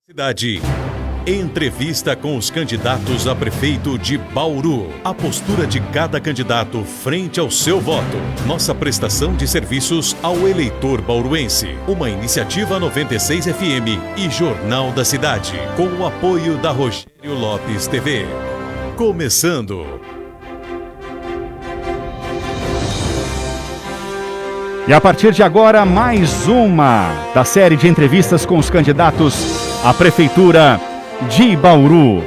Cidade. Entrevista com os candidatos a prefeito de Bauru. A postura de cada candidato frente ao seu voto. Nossa prestação de serviços ao eleitor bauruense. Uma iniciativa 96 FM e Jornal da Cidade. Com o apoio da Rogério Lopes TV. Começando. E a partir de agora, mais uma da série de entrevistas com os candidatos à Prefeitura de Bauru.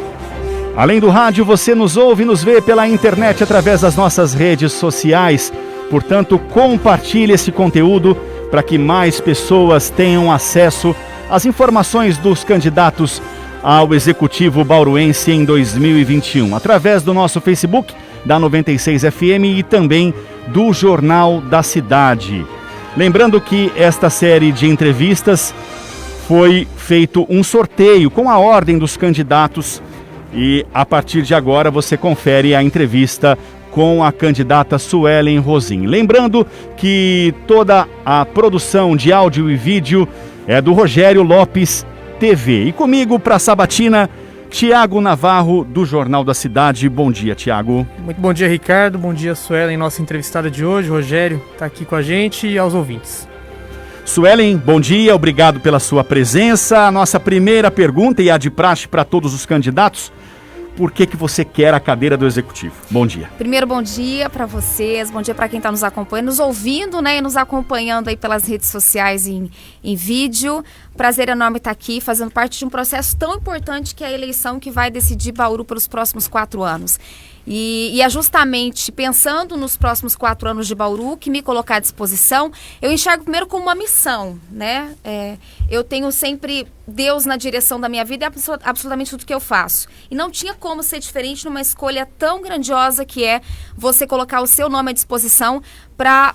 Além do rádio, você nos ouve e nos vê pela internet através das nossas redes sociais. Portanto, compartilhe esse conteúdo para que mais pessoas tenham acesso às informações dos candidatos ao Executivo bauruense em 2021. Através do nosso Facebook, da 96 FM e também do Jornal da Cidade. Lembrando que esta série de entrevistas foi feito um sorteio com a ordem dos candidatos e a partir de agora você confere a entrevista com a candidata Suelen Rosim. Lembrando que toda a produção de áudio e vídeo é do Rogério Lopes TV. E comigo para a sabatina, Tiago Navarro, do Jornal da Cidade. Bom dia, Tiago. Muito bom dia, Ricardo. Bom dia, Suelen, nossa entrevistada de hoje. Rogério está aqui com a gente e aos ouvintes. Suelen, bom dia, obrigado pela sua presença. A nossa primeira pergunta, e a de praxe para todos os candidatos: por que você quer a cadeira do Executivo? Bom dia. Primeiro, bom dia para vocês, bom dia para quem está nos acompanhando, nos ouvindo, né, e nos acompanhando aí pelas redes sociais em vídeo. Prazer enorme estar aqui, fazendo parte de um processo tão importante que é a eleição que vai decidir Bauru pelos próximos 4 anos. E é justamente pensando nos próximos 4 anos de Bauru que me colocar à disposição, eu enxergo primeiro como uma missão, né? Eu tenho sempre Deus na direção da minha vida e absolutamente tudo que eu faço. E não tinha como ser diferente numa escolha tão grandiosa que é você colocar o seu nome à disposição para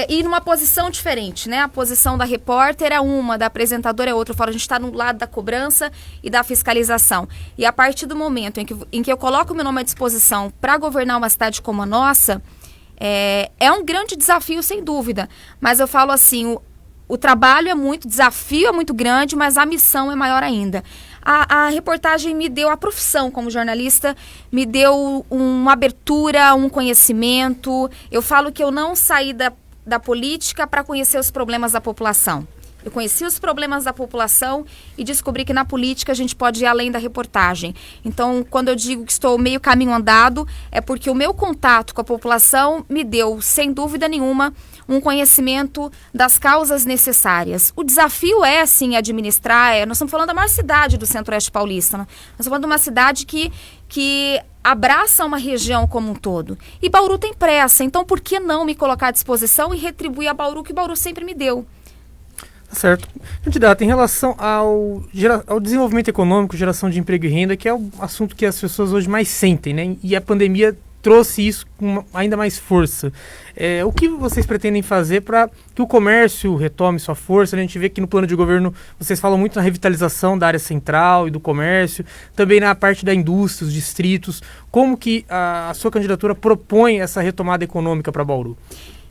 ir numa posição diferente, né? A posição da repórter é uma, da apresentadora é outra. Eu falo, a gente está no lado da cobrança e da fiscalização. E a partir do momento em que eu coloco o meu nome à disposição para governar uma cidade como a nossa, é um grande desafio, sem dúvida. Mas eu falo assim, o trabalho é muito, o desafio é muito grande, mas a missão é maior ainda. A reportagem me deu, a profissão como jornalista, me deu uma abertura, um conhecimento. Eu falo que eu não saí da política para conhecer os problemas da população. Eu conheci os problemas da população e descobri que na política a gente pode ir além da reportagem. Então, quando eu digo que estou meio caminho andado, é porque o meu contato com a população me deu, sem dúvida nenhuma, um conhecimento das causas necessárias. O desafio é, sim, administrar. Nós estamos falando da maior cidade do Centro-Oeste Paulista. Né? Nós estamos falando de uma cidade que abraça uma região como um todo. E Bauru tem pressa, então por que não me colocar à disposição e retribuir a Bauru que Bauru sempre me deu? Certo. Candidata, em relação ao desenvolvimento econômico, geração de emprego e renda, que é o assunto que as pessoas hoje mais sentem, né? E a pandemia trouxe isso com ainda mais força. O que vocês pretendem fazer para que o comércio retome sua força? A gente vê que no plano de governo vocês falam muito na revitalização da área central e do comércio, também na parte da indústria, os distritos. Como que a sua candidatura propõe essa retomada econômica para Bauru?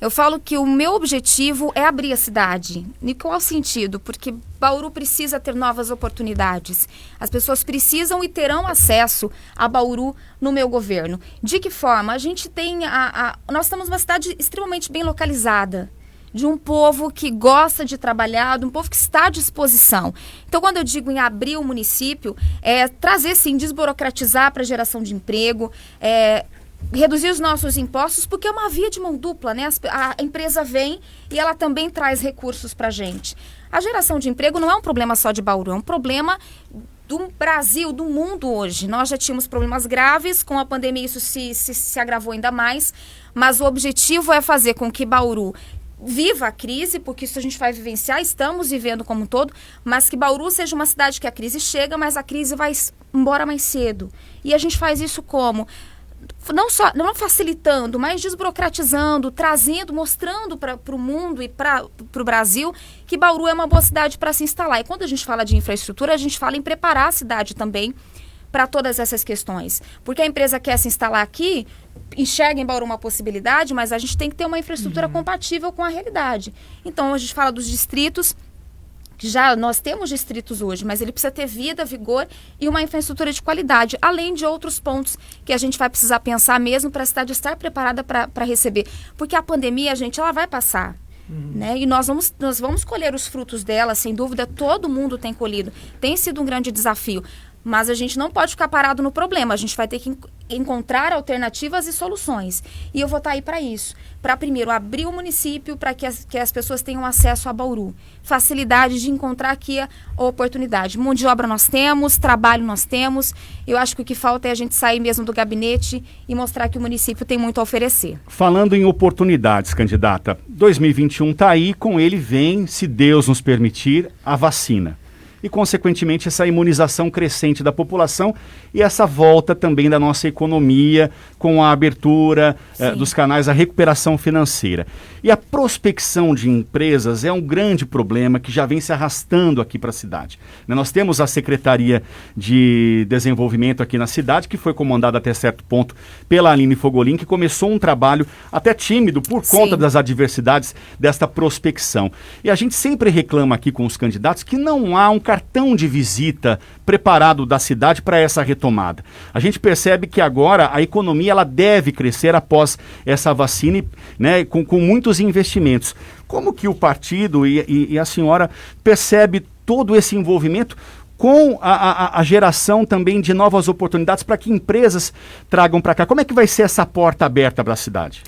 Eu falo que o meu objetivo é abrir a cidade. Em qual sentido? Porque Bauru precisa ter novas oportunidades. As pessoas precisam e terão acesso a Bauru no meu governo. De que forma? A gente tem nós estamos numa cidade extremamente bem localizada, de um povo que gosta de trabalhar, de um povo que está à disposição. Então, quando eu digo em abrir o município, é trazer, sim, desburocratizar para a geração de emprego, reduzir os nossos impostos, porque é uma via de mão dupla, né? A empresa vem e ela também traz recursos para a gente. A geração de emprego não é um problema só de Bauru, é um problema do Brasil, do mundo hoje. Nós já tínhamos problemas graves, com a pandemia isso se agravou ainda mais, mas o objetivo é fazer com que Bauru viva a crise, porque isso a gente vai vivenciar, estamos vivendo como um todo, mas que Bauru seja uma cidade que a crise chega, mas a crise vai embora mais cedo. E a gente faz isso como? Não facilitando, mas desburocratizando, trazendo, mostrando para o mundo e para o Brasil que Bauru é uma boa cidade para se instalar. E quando a gente fala de infraestrutura, a gente fala em preparar a cidade também para todas essas questões. Porque a empresa quer se instalar aqui, enxerga em Bauru uma possibilidade, mas a gente tem que ter uma infraestrutura compatível com a realidade. Então, a gente fala dos distritos, Já nós temos distritos hoje, mas ele precisa ter vida, vigor e uma infraestrutura de qualidade, além de outros pontos que a gente vai precisar pensar mesmo para a cidade estar preparada para receber. Porque a pandemia, gente, ela vai passar. Né? E nós vamos colher os frutos dela, sem dúvida, todo mundo tem colhido. Tem sido um grande desafio. Mas a gente não pode ficar parado no problema, a gente vai ter que encontrar alternativas e soluções. E eu vou estar aí para isso. Para, primeiro, abrir o município para que as pessoas tenham acesso a Bauru. Facilidade de encontrar aqui a oportunidade. Mão de obra nós temos, trabalho nós temos. Eu acho que o que falta é a gente sair mesmo do gabinete e mostrar que o município tem muito a oferecer. Falando em oportunidades, candidata, 2021 está aí, com ele vem, se Deus nos permitir, a vacina. E, consequentemente, essa imunização crescente da população e essa volta também da nossa economia com a abertura dos canais, a recuperação financeira. E a prospecção de empresas é um grande problema que já vem se arrastando aqui para a cidade. Nós temos a Secretaria de Desenvolvimento aqui na cidade, que foi comandada até certo ponto pela Aline Fogolin, que começou um trabalho até tímido por conta das adversidades desta prospecção. E a gente sempre reclama aqui com os candidatos que não há um cartão de visita preparado da cidade para essa retomada. A gente percebe que agora a economia ela deve crescer após essa vacina, né, com muitos investimentos. Como que o partido e a senhora percebe todo esse envolvimento com a geração também de novas oportunidades para que empresas tragam para cá? Como é que vai ser essa porta aberta para a cidade?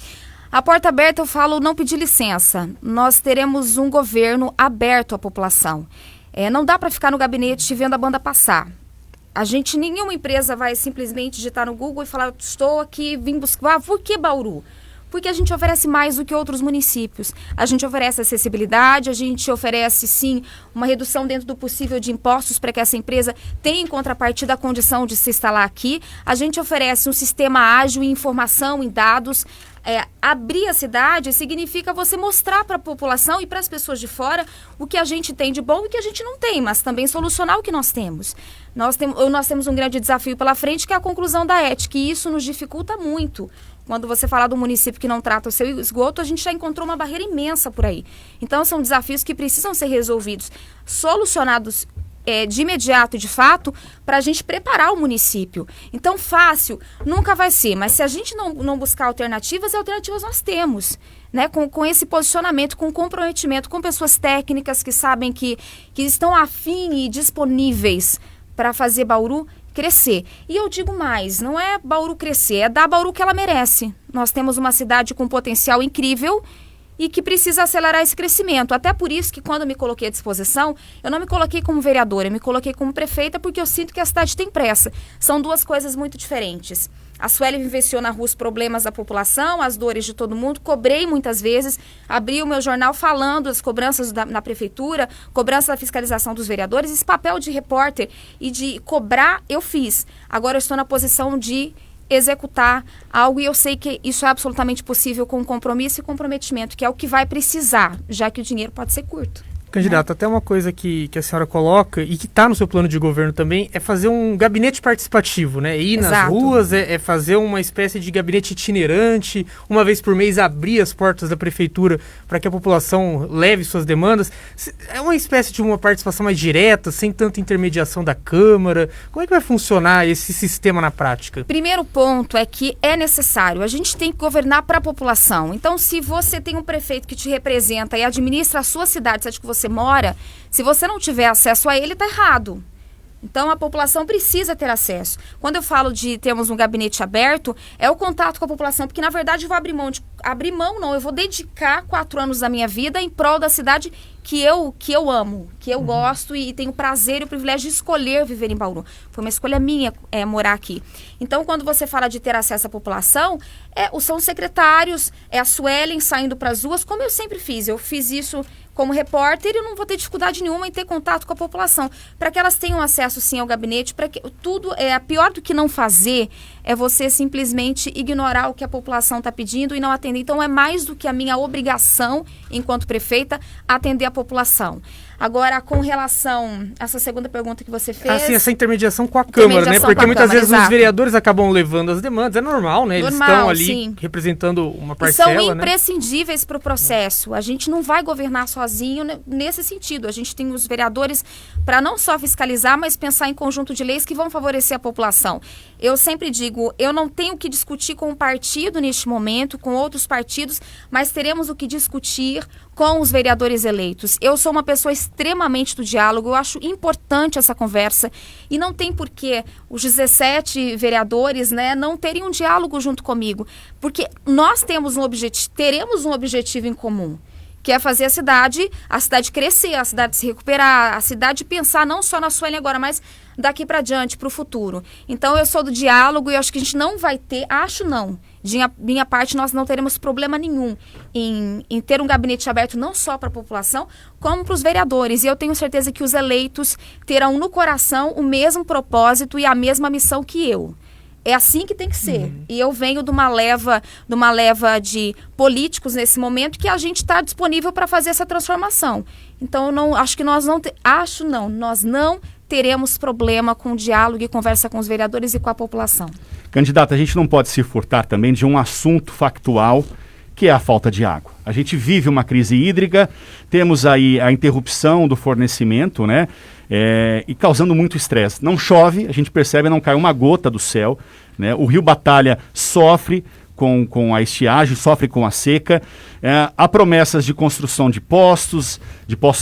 A porta aberta, eu falo, não pedir licença. Nós teremos um governo aberto à população. Não dá para ficar no gabinete vendo a banda passar. Nenhuma empresa vai simplesmente digitar no Google e falar, estou aqui, vim buscar. Por que Bauru? Porque a gente oferece mais do que outros municípios. A gente oferece acessibilidade, a gente oferece, sim, uma redução dentro do possível de impostos para que essa empresa tenha em contrapartida a condição de se instalar aqui. A gente oferece um sistema ágil em informação, em dados. Abrir a cidade significa você mostrar para a população e para as pessoas de fora o que a gente tem de bom e o que a gente não tem, mas também solucionar o que nós temos. Nós temos um grande desafio pela frente, que é a conclusão da ética, e isso nos dificulta muito. Quando você fala do município que não trata o seu esgoto, a gente já encontrou uma barreira imensa por aí. Então, são desafios que precisam ser resolvidos, solucionados de imediato, de fato, para a gente preparar o município. Então, fácil nunca vai ser, mas se a gente não buscar alternativas nós temos, né? Com esse posicionamento, com comprometimento, com pessoas técnicas que sabem que estão afim e disponíveis para fazer Bauru crescer. E eu digo mais, não é Bauru crescer, é dar a Bauru que ela merece. Nós temos uma cidade com potencial incrível e que precisa acelerar esse crescimento. Até por isso que quando eu me coloquei à disposição, eu não me coloquei como vereadora, eu me coloquei como prefeita, porque eu sinto que a cidade tem pressa. São duas coisas muito diferentes. A Sueli vivenciou na rua os problemas da população, as dores de todo mundo, cobrei muitas vezes, abri o meu jornal falando das cobranças na prefeitura, cobrança da fiscalização dos vereadores, esse papel de repórter e de cobrar eu fiz. Agora eu estou na posição de executar algo e eu sei que isso é absolutamente possível com compromisso e comprometimento, que é o que vai precisar, já que o dinheiro pode ser curto. Candidato, até uma coisa que a senhora coloca e que está no seu plano de governo também é fazer um gabinete participativo, né? Ir nas ruas, é fazer uma espécie de gabinete itinerante, uma vez por mês abrir as portas da prefeitura para que a população leve suas demandas. É uma espécie de uma participação mais direta, sem tanta intermediação da Câmara. Como é que vai funcionar esse sistema na prática? Primeiro ponto é que é necessário. A gente tem que governar para a população. Então, se você tem um prefeito que te representa e administra a sua cidade, cidade que você mora, se você não tiver acesso a ele, está errado. Então, a população precisa ter acesso. Quando eu falo de termos um gabinete aberto, é o contato com a população, porque, na verdade, eu vou abrir mão. Eu vou dedicar 4 anos da minha vida em prol da cidade que eu amo, que eu gosto e tenho prazer e o privilégio de escolher viver em Bauru. Foi uma escolha minha morar aqui. Então, quando você fala de ter acesso à população, são os secretários, a Suelen saindo para as ruas, como eu sempre fiz. Eu fiz isso como repórter, eu não vou ter dificuldade nenhuma em ter contato com a população, para que elas tenham acesso sim ao gabinete, para que tudo pior do que não fazer é você simplesmente ignorar o que a população está pedindo e não atender. Então é mais do que a minha obrigação enquanto prefeita atender a população. Agora, com relação a essa segunda pergunta que você fez... Assim, essa intermediação com a Câmara, né? Porque muitas vezes os vereadores acabam levando as demandas, é normal, né? Eles estão ali representando uma parcela, são imprescindíveis para o processo. A gente não vai governar sozinho nesse sentido. A gente tem os vereadores para não só fiscalizar, mas pensar em conjunto de leis que vão favorecer a população. Eu sempre digo, eu não tenho que discutir com um partido neste momento, com outros partidos, mas teremos o que discutir com os vereadores eleitos. Eu sou uma pessoa extremamente do diálogo, eu acho importante essa conversa e não tem por que os 17 vereadores, né, não terem um diálogo junto comigo, porque nós teremos um objetivo em comum, que é fazer a cidade crescer, a cidade se recuperar, a cidade pensar não só na Sueli agora, mas daqui para diante, para o futuro. Então, eu sou do diálogo e eu acho que a gente não vai ter, de minha parte, nós não teremos problema nenhum em ter um gabinete aberto não só para a população, como para os vereadores. E eu tenho certeza que os eleitos terão no coração o mesmo propósito e a mesma missão que eu. É assim que tem que ser. E eu venho de uma leva de políticos nesse momento que a gente está disponível para fazer essa transformação. Então, nós não teremos problema com o diálogo e conversa com os vereadores e com a população. Candidata, a gente não pode se furtar também de um assunto factual, que é a falta de água. A gente vive uma crise hídrica, temos aí a interrupção do fornecimento, né? E causando muito estresse. Não chove, a gente percebe, não cai uma gota do céu, né? O Rio Batalha sofre com a estiagem, sofre com a seca. Há promessas de construção de postos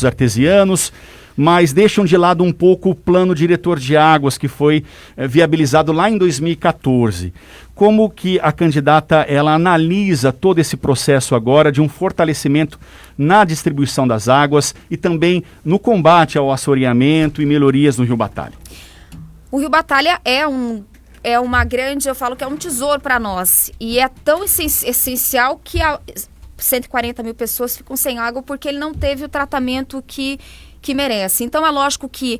artesianos, mas deixam de lado um pouco o plano diretor de águas que foi viabilizado lá em 2014. Como que a candidata ela analisa todo esse processo agora de um fortalecimento na distribuição das águas e também no combate ao assoreamento e melhorias no Rio Batalha? O Rio Batalha é uma grande, eu falo que é um tesouro para nós. E é tão essencial que 140 mil pessoas ficam sem água porque ele não teve o tratamento que merece. Então é lógico que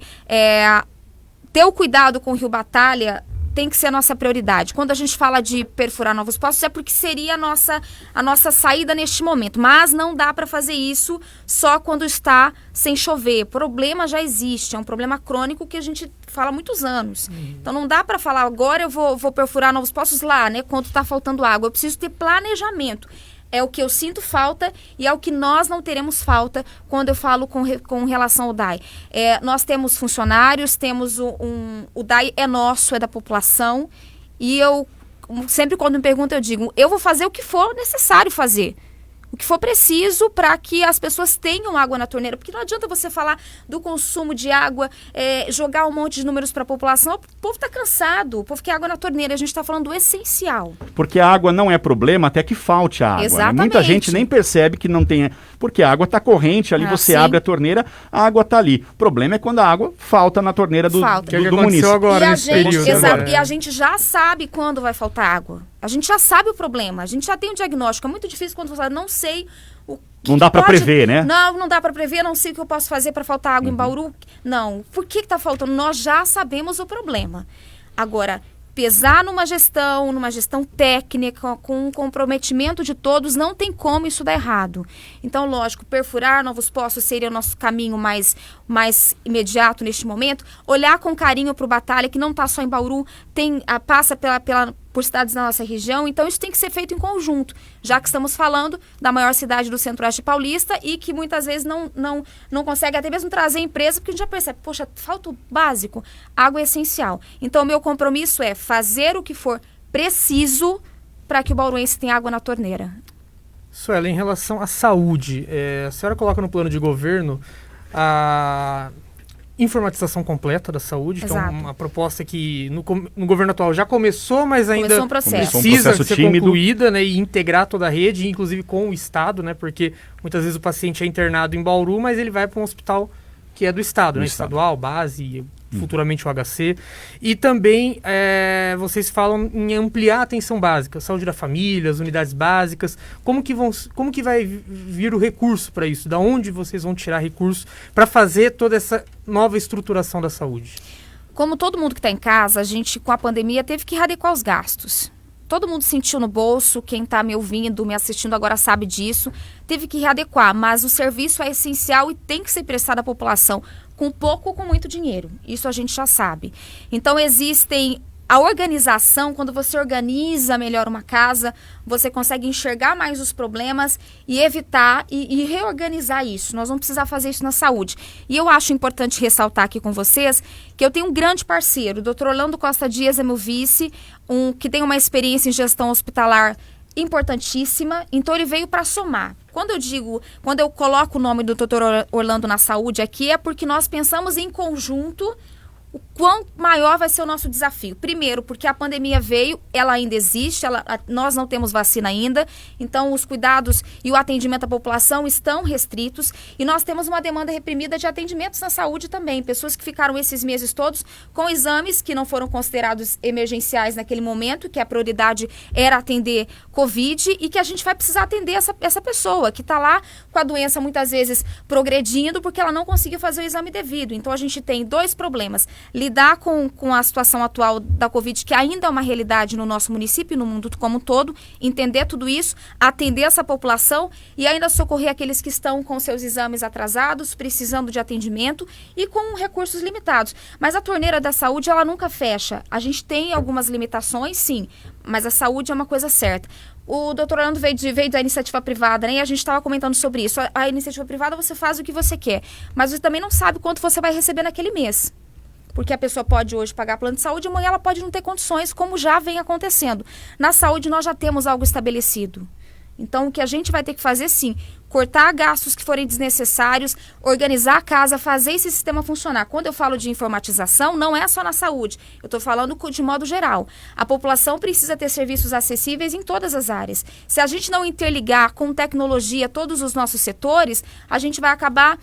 ter o cuidado com o Rio Batalha tem que ser a nossa prioridade. Quando a gente fala de perfurar novos poços, é porque seria a nossa saída neste momento. Mas não dá para fazer isso só quando está sem chover. O problema já existe, é um problema crônico que a gente fala há muitos anos. Então não dá para falar, agora eu vou perfurar novos poços lá, né, quando está faltando água. Eu preciso ter planejamento. É o que eu sinto falta e é o que nós não teremos falta quando eu falo com relação ao DAI. Nós temos funcionários, temos o DAI é nosso, é da população. E eu, sempre quando me perguntam, eu digo, eu vou fazer o que for necessário fazer. O que for preciso para que as pessoas tenham água na torneira. Porque não adianta você falar do consumo de água, jogar um monte de números para a população. O povo está cansado, o povo quer água na torneira. A gente está falando do essencial. Porque a água não é problema até que falte a água. Exatamente. Né? Muita gente nem percebe que não tem... Porque a água está corrente, ali você abre a torneira, a água está ali. O problema é quando a água falta na torneira do munícipe. Agora nesse período. E a gente já sabe quando vai faltar água. A gente já sabe o problema, a gente já tem um diagnóstico. É muito difícil quando você fala, não sei o que não dá para prever, né? Não dá para prever, não sei o que eu posso fazer para faltar água em Bauru. Não, por que está faltando? Nós já sabemos o problema. Agora, pesar numa gestão técnica, com um comprometimento de todos, não tem como isso dar errado. Então, lógico, perfurar novos poços seria o nosso caminho mais imediato neste momento. Olhar com carinho para o Batalha, que não está só em Bauru, passa por cidades da nossa região, então isso tem que ser feito em conjunto, já que estamos falando da maior cidade do Centro-Oeste paulista e que muitas vezes não consegue até mesmo trazer empresa, porque a gente já percebe, poxa, falta o básico, água é essencial. Então, o meu compromisso é fazer o que for preciso para que o bauruense tenha água na torneira. Sueli, em relação à saúde, a senhora coloca no plano de governo a informatização completa da saúde, que é uma proposta que no governo atual já começou, mas ainda precisa ser concluída, né, e integrar toda a rede, inclusive com o Estado, né, porque muitas vezes o paciente é internado em Bauru, mas ele vai para um hospital que é do Estado, né, estadual, base, futuramente o HC. E também vocês falam em ampliar a atenção básica, saúde da família, as unidades básicas. Como que vai vir o recurso para isso? Da onde vocês vão tirar recurso para fazer toda essa nova estruturação da saúde? Como todo mundo que está em casa, a gente com a pandemia teve que readequar os gastos. todo mundo sentiu no bolso, quem está me ouvindo, me assistindo agora sabe disso, teve que readequar, mas o serviço é essencial e tem que ser prestado à população, com pouco ou com muito dinheiro, isso a gente já sabe. Então existem... A organização, quando você organiza melhor uma casa, você consegue enxergar mais os problemas e evitar e reorganizar isso. Nós vamos precisar fazer isso na saúde. E eu acho importante ressaltar aqui com vocês que eu tenho um grande parceiro, o Dr. Orlando Costa Dias é meu vice, que tem uma experiência em gestão hospitalar importantíssima, então ele veio para somar. Quando eu coloco o nome do Dr. Orlando na saúde aqui, é porque nós pensamos em conjunto o quão maior vai ser o nosso desafio. Primeiro, porque a pandemia veio, ela ainda existe, nós não temos vacina ainda, então os cuidados e o atendimento à população estão restritos e nós temos uma demanda reprimida de atendimentos na saúde também. Pessoas que ficaram esses meses todos com exames que não foram considerados emergenciais naquele momento, que a prioridade era atender Covid e que a gente vai precisar atender essa pessoa que está lá com a doença muitas vezes progredindo porque ela não conseguiu fazer o exame devido. Então a gente tem dois problemas. Lidar com a situação atual da Covid, que ainda é uma realidade no nosso município e no mundo como um todo, entender tudo isso, atender essa população e ainda socorrer aqueles que estão com seus exames atrasados, precisando de atendimento e com recursos limitados. Mas a torneira da saúde, ela nunca fecha. A gente tem algumas limitações, sim, mas a saúde é uma coisa certa. O doutor Orlando veio da iniciativa privada, né? E a gente estava comentando sobre isso. A iniciativa privada, você faz o que você quer, mas você também não sabe quanto você vai receber naquele mês. Porque a pessoa pode hoje pagar plano de saúde, amanhã ela pode não ter condições, como já vem acontecendo. Na saúde, nós já temos algo estabelecido. Então, o que a gente vai ter que fazer, sim, cortar gastos que forem desnecessários, organizar a casa, fazer esse sistema funcionar. Quando eu falo de informatização, não é só na saúde. Eu estou falando de modo geral. A população precisa ter serviços acessíveis em todas as áreas. Se a gente não interligar com tecnologia todos os nossos setores, a gente vai acabar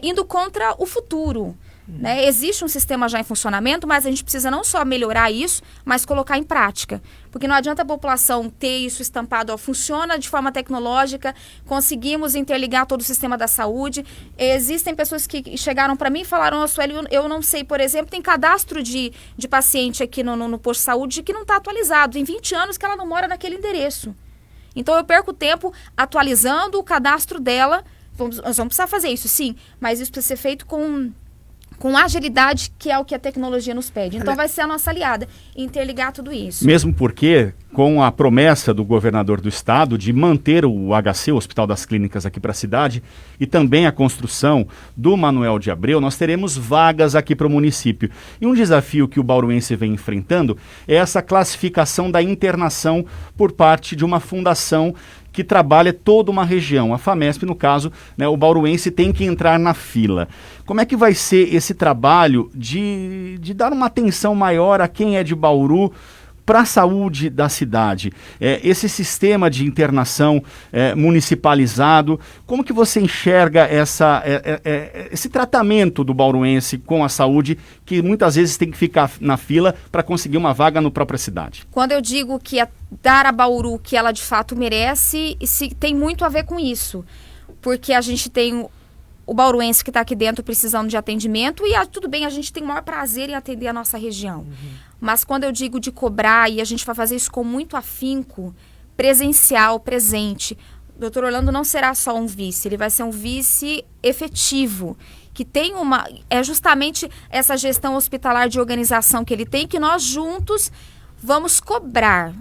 indo contra o futuro. Né? Existe um sistema já em funcionamento, mas a gente precisa não só melhorar isso, mas colocar em prática. Porque não adianta a população ter isso estampado, funciona de forma tecnológica, conseguimos interligar todo o sistema da saúde. Existem pessoas que chegaram para mim e falaram, Sueli, eu não sei, por exemplo, tem cadastro de paciente aqui no posto de saúde que não está atualizado. Tem 20 anos que ela não mora naquele endereço. Então eu perco tempo atualizando o cadastro dela. Nós vamos precisar fazer isso, sim, mas isso precisa ser feito com agilidade, que é o que a tecnologia nos pede. Então vai ser a nossa aliada, interligar tudo isso. Mesmo porque, com a promessa do governador do estado de manter o HC, o Hospital das Clínicas, aqui para a cidade, e também a construção do Manoel de Abreu, nós teremos vagas aqui para o município. E um desafio que o bauruense vem enfrentando é essa classificação da internação por parte de uma fundação que trabalha toda uma região. A FAMESP, no caso, né, o bauruense tem que entrar na fila. Como é que vai ser esse trabalho de dar uma atenção maior a quem é de Bauru para a saúde da cidade? Esse sistema de internação municipalizado, como que você enxerga esse tratamento do bauruense com a saúde, que muitas vezes tem que ficar na fila para conseguir uma vaga na própria cidade? Quando eu digo que dar a Bauru que ela de fato merece, tem muito a ver com isso. Porque a gente tem o bauruense que está aqui dentro precisando de atendimento e tudo bem, a gente tem o maior prazer em atender a nossa região. Mas quando eu digo de cobrar, e a gente vai fazer isso com muito afinco, presencial, presente, o Dr. Orlando não será só um vice, ele vai ser um vice efetivo, que tem é justamente essa gestão hospitalar de organização que ele tem, que nós juntos vamos cobrar.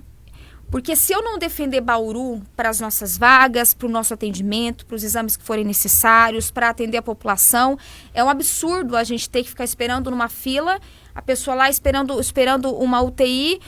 Porque se eu não defender Bauru para as nossas vagas, para o nosso atendimento, para os exames que forem necessários, para atender a população, é um absurdo a gente ter que ficar esperando numa fila, a pessoa lá esperando uma UTI.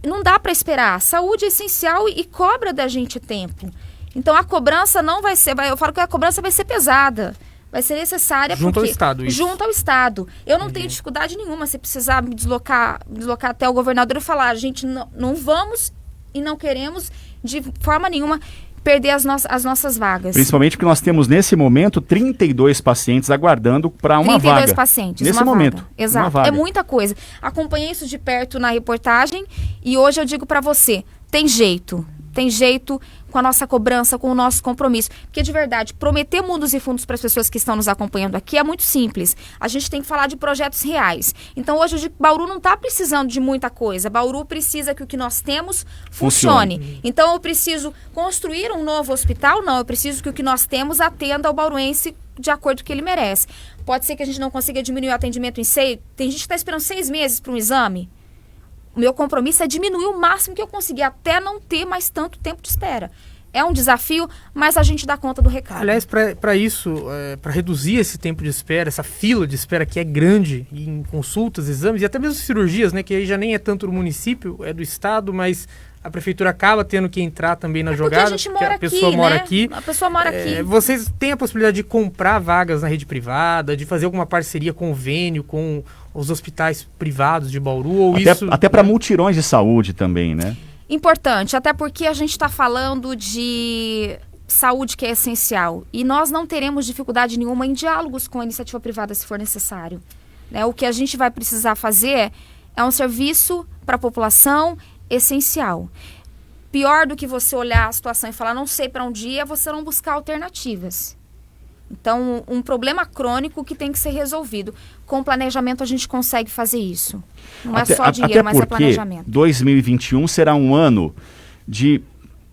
Não dá para esperar. Saúde é essencial e cobra da gente tempo. Então a cobrança não vai ser... Eu falo que a cobrança vai ser pesada. Vai ser necessária junto ao Estado. Isso. Junto ao Estado. Eu não tenho dificuldade nenhuma se precisar me deslocar até o governador e falar, gente, não vamos... E não queremos, de forma nenhuma, perder as nossas vagas. Principalmente porque nós temos, nesse momento, 32 pacientes aguardando para uma vaga. 32 pacientes, nesse momento. Vaga. Exato. É muita coisa. Acompanhei isso de perto na reportagem e hoje eu digo para você, tem jeito. com a nossa cobrança, com o nosso compromisso. Porque, de verdade, prometer mundos e fundos para as pessoas que estão nos acompanhando aqui é muito simples. A gente tem que falar de projetos reais. Então, hoje, eu digo que Bauru não está precisando de muita coisa. Bauru precisa que o que nós temos funcione. Então, eu preciso construir um novo hospital? Não, eu preciso que o que nós temos atenda ao bauruense de acordo com o que ele merece. Pode ser que a gente não consiga diminuir o atendimento em 6... Tem gente que está esperando 6 meses para um exame. O meu compromisso é diminuir o máximo que eu conseguir, até não ter mais tanto tempo de espera. É um desafio, mas a gente dá conta do recado. Aliás, para isso, para reduzir esse tempo de espera, essa fila de espera que é grande em consultas, exames e até mesmo cirurgias, né, que aí já nem é tanto do município, é do estado, mas a prefeitura acaba tendo que entrar também na jogada, porque a pessoa mora aqui. A pessoa mora aqui. Vocês têm a possibilidade de comprar vagas na rede privada, de fazer alguma parceria, convênio com os hospitais privados de Bauru? Ou até para multirões de saúde também, né? Importante, até porque a gente está falando de saúde que é essencial. E nós não teremos dificuldade nenhuma em diálogos com a iniciativa privada, se for necessário. Né? O que a gente vai precisar fazer é um serviço para a população essencial. Pior do que você olhar a situação e falar, não sei para onde ir, é você não buscar alternativas. Então, um problema crônico que tem que ser resolvido. Com planejamento a gente consegue fazer isso. Não é só dinheiro, mas é planejamento. 2021 será um ano de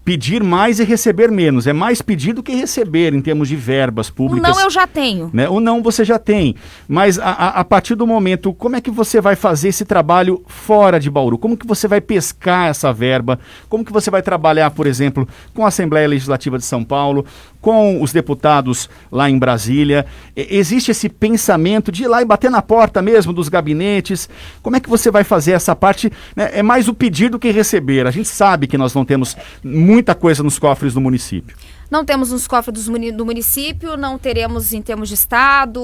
pedir mais e receber menos. É mais pedir do que receber em termos de verbas públicas. O não eu já tenho. Né? O não você já tem. Mas a partir do momento, como é que você vai fazer esse trabalho fora de Bauru? Como que você vai pescar essa verba? Como que você vai trabalhar, por exemplo, com a Assembleia Legislativa de São Paulo, com os deputados lá em Brasília? Existe esse pensamento de ir lá e bater na porta mesmo dos gabinetes? Como é que você vai fazer essa parte? Né? É mais o pedir do que receber. A gente sabe que nós não temos muita coisa nos cofres do município. Não temos nos cofres do município, não teremos em termos de Estado,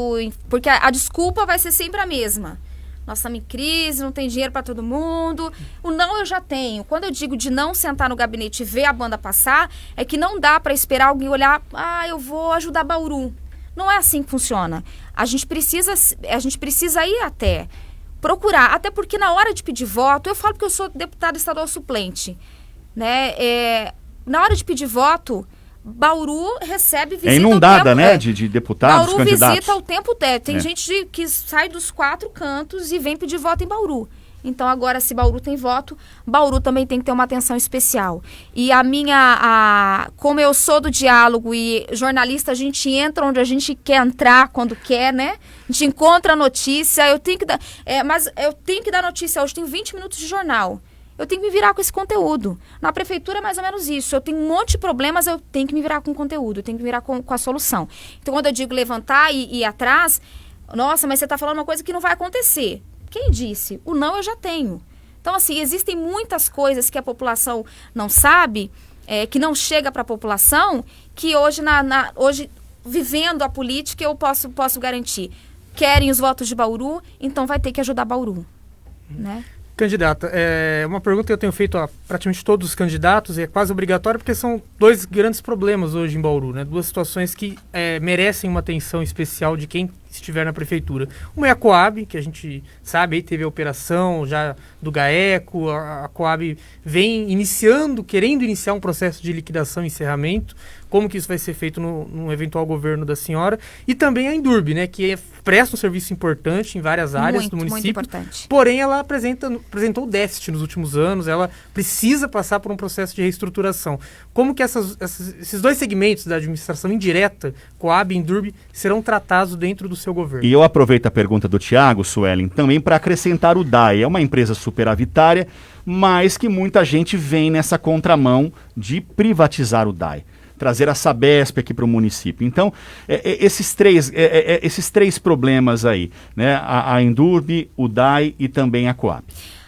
porque a desculpa vai ser sempre a mesma. Nós estamos em crise, não tem dinheiro para todo mundo. O não eu já tenho. Quando eu digo de não sentar no gabinete e ver a banda passar, é que não dá para esperar alguém olhar, eu vou ajudar Bauru. Não é assim que funciona. A gente precisa ir até procurar, até porque na hora de pedir voto, eu falo que eu sou deputada estadual suplente, né? Na hora de pedir voto, Bauru recebe visita. É inundada, né? De deputados, Bauru candidatos. Visita o tempo todo. Tem gente que sai dos 4 cantos e vem pedir voto em Bauru. Então, agora, se Bauru tem voto, Bauru também tem que ter uma atenção especial. E como eu sou do diálogo e jornalista, a gente entra onde a gente quer entrar, quando quer, né? A gente encontra a notícia, mas eu tenho que dar notícia hoje, tenho 20 minutos de jornal. Eu tenho que me virar com esse conteúdo. Na prefeitura é mais ou menos isso. Eu tenho um monte de problemas, eu tenho que me virar com conteúdo, eu tenho que me virar com a solução. Então, quando eu digo levantar e ir atrás, nossa, mas você está falando uma coisa que não vai acontecer. Quem disse? O não eu já tenho. Então, assim, existem muitas coisas que a população não sabe, que não chega para a população, que hoje, hoje, vivendo a política, eu posso garantir. Querem os votos de Bauru, então vai ter que ajudar Bauru, né? Candidata, uma pergunta que eu tenho feito a praticamente todos os candidatos, e é quase obrigatório, porque são 2 grandes problemas hoje em Bauru, né? 2 situações que merecem uma atenção especial de quem estiver na prefeitura. Uma é a Coab, que a gente sabe, aí teve a operação já do GAECO, a Coab vem querendo iniciar um processo de liquidação e encerramento. Como que isso vai ser feito no eventual governo da senhora? E também a Indurb, né, que presta um serviço importante em várias áreas do município. Muito importante. Porém, ela apresentou déficit nos últimos anos, ela precisa passar por um processo de reestruturação. Como que esses 2 segmentos da administração indireta, Coab e Indurb, serão tratados dentro do seu governo? E eu aproveito a pergunta do Tiago, Suelen, também para acrescentar o DAI. É uma empresa superavitária, mas que muita gente vem nessa contramão de privatizar o DAI. Trazer a Sabesp aqui para o município. Então, esses três problemas aí, né? A Indurb, o DAI e também a Coab.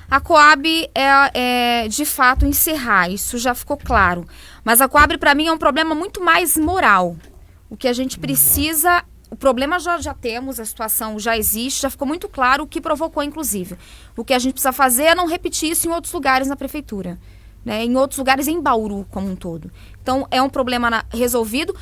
A Coab é de fato encerrar, isso já ficou claro. Mas a Coab, para mim, é um problema muito mais moral. O que a gente precisa... O problema já temos, a situação já existe, já ficou muito claro o que provocou, inclusive. O que a gente precisa fazer é não repetir isso em outros lugares na prefeitura. Né, em outros lugares, em Bauru como um todo. Então, é um problema resolvido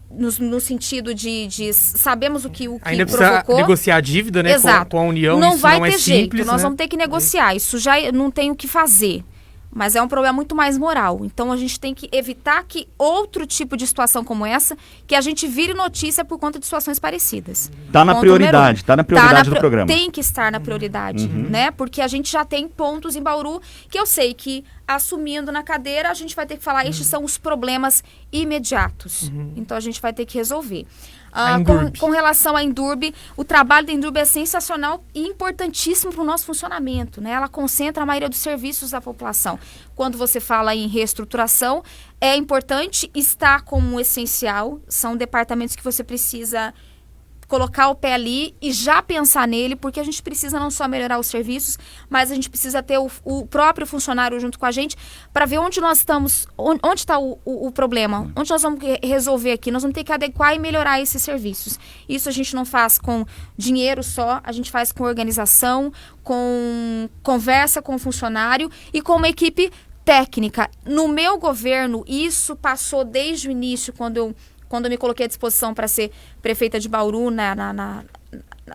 no sentido de sabemos o que ainda provocou. Precisa negociar a dívida, né, Exato. Com a União. Não isso vai não ter é jeito, simples, nós né? vamos ter que negociar. Isso já não tem o que fazer. mas é um problema muito mais moral. Então a gente tem que evitar que outro tipo de situação como essa, que a gente vire notícia por conta de situações parecidas. Tá na prioridade, do programa. Tem que estar na prioridade, né? Porque a gente já tem pontos em Bauru que eu sei que, assumindo na cadeira, a gente vai ter que falar, estes são os problemas imediatos. Então a gente vai ter que resolver. Com relação à Endurbe, o trabalho da Endurbe é sensacional e importantíssimo para o nosso funcionamento, né? Ela concentra a maioria dos serviços da população. Quando você fala em reestruturação, é importante estar como essencial. São departamentos que você precisa colocar o pé ali e já pensar nele, porque a gente precisa não só melhorar os serviços, mas a gente precisa ter o próprio funcionário junto com a gente para ver onde nós estamos, onde está o problema, onde nós vamos resolver aqui. Nós vamos ter que adequar e melhorar esses serviços. Isso a gente não faz com dinheiro só, a gente faz com organização, com conversa com o funcionário e com uma equipe técnica. No meu governo, isso passou desde o início, quando eu me coloquei à disposição para ser prefeita de Bauru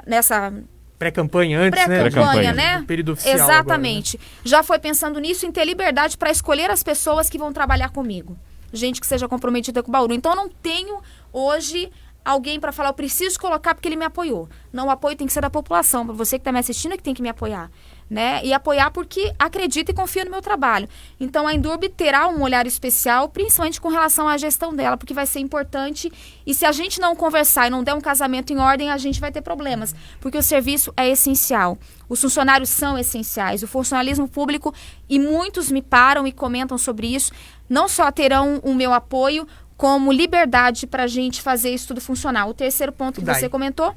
nessa pré-campanha antes, né? No período oficial. Exatamente. Agora, né? Já foi pensando nisso, em ter liberdade para escolher as pessoas que vão trabalhar comigo. Gente que seja comprometida com Bauru. Então eu não tenho hoje alguém para falar, eu preciso colocar porque ele me apoiou. Não, o apoio tem que ser da população. Para você que está me assistindo é que tem que me apoiar. Né? E apoiar porque acredita e confia no meu trabalho. Então a Endurbe terá um olhar especial, principalmente com relação à gestão dela, porque vai ser importante, e se a gente não conversar e não der um casamento em ordem, a gente vai ter problemas, porque o serviço é essencial, os funcionários são essenciais, o funcionalismo público, e muitos me param e comentam sobre isso, não só terão o meu apoio, como liberdade para a gente fazer isso tudo funcionar. O terceiro ponto que você comentou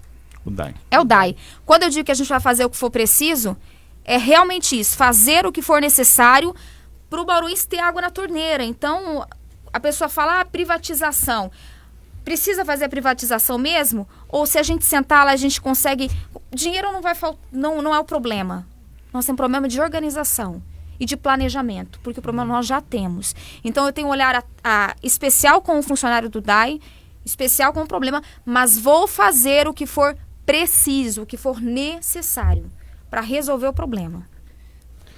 é o DAI. Quando eu digo que a gente vai fazer o que for preciso, é realmente isso, fazer o que for necessário para o Bauruense ter água na torneira. Então, a pessoa fala, privatização. Precisa fazer a privatização mesmo? Ou se a gente sentar lá, a gente consegue... Dinheiro não vai não é o problema. Nós temos problema de organização e de planejamento, porque o problema nós já temos. Então, eu tenho um olhar especial com o funcionário do DAI, especial com o problema, mas vou fazer o que for preciso, o que for necessário, para resolver o problema,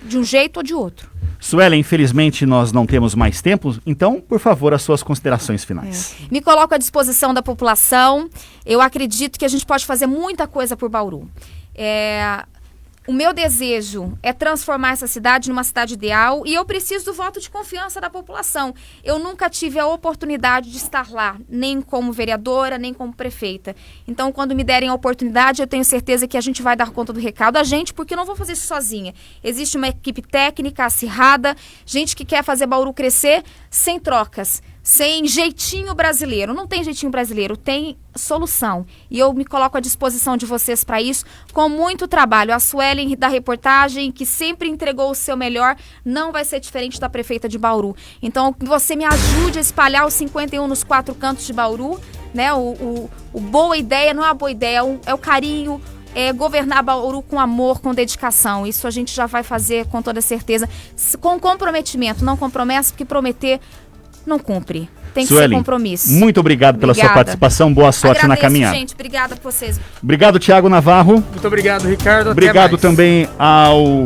de um jeito ou de outro. Suelen, infelizmente nós não temos mais tempo, então, por favor, as suas considerações finais. Me coloco à disposição da população, eu acredito que a gente pode fazer muita coisa por Bauru. O meu desejo é transformar essa cidade numa cidade ideal e eu preciso do voto de confiança da população. Eu nunca tive a oportunidade de estar lá, nem como vereadora, nem como prefeita. Então, quando me derem a oportunidade, eu tenho certeza que a gente vai dar conta do recado. A gente, porque eu não vou fazer isso sozinha. Existe uma equipe técnica acirrada, gente que quer fazer Bauru crescer sem trocas, sem jeitinho brasileiro. Não tem jeitinho brasileiro, tem solução. E eu me coloco à disposição de vocês para isso, com muito trabalho. A Suelen da reportagem, que sempre entregou o seu melhor, não vai ser diferente da prefeita de Bauru. Então, que você me ajude a espalhar os 51 nos 4 cantos de Bauru, né? O boa ideia não é a boa ideia, é o carinho, é governar Bauru com amor, com dedicação. Isso a gente já vai fazer com toda certeza, com comprometimento. Não compromessa, porque prometer não cumpre. Tem que ser compromisso. Muito obrigado pela sua participação. Boa sorte na caminhada. Gente, obrigada por vocês. Obrigado, Thiago Navarro. Muito obrigado, Ricardo. Obrigado também ao...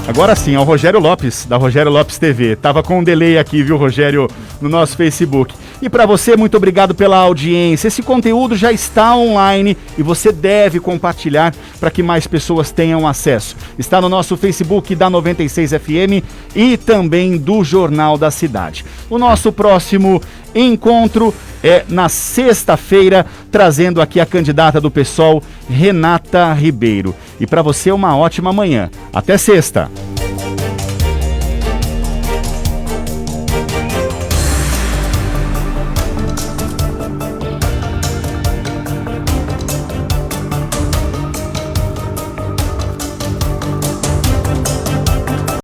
Agora sim, ao Rogério Lopes, da Rogério Lopes TV. Tava com um delay aqui, viu, Rogério, no nosso Facebook. E para você, muito obrigado pela audiência. Esse conteúdo já está online e você deve compartilhar para que mais pessoas tenham acesso. Está no nosso Facebook da 96 FM e também do Jornal da Cidade. O nosso próximo encontro é na sexta-feira, trazendo aqui a candidata do PSOL, Renata Ribeiro. E para você, uma ótima manhã. Até sexta!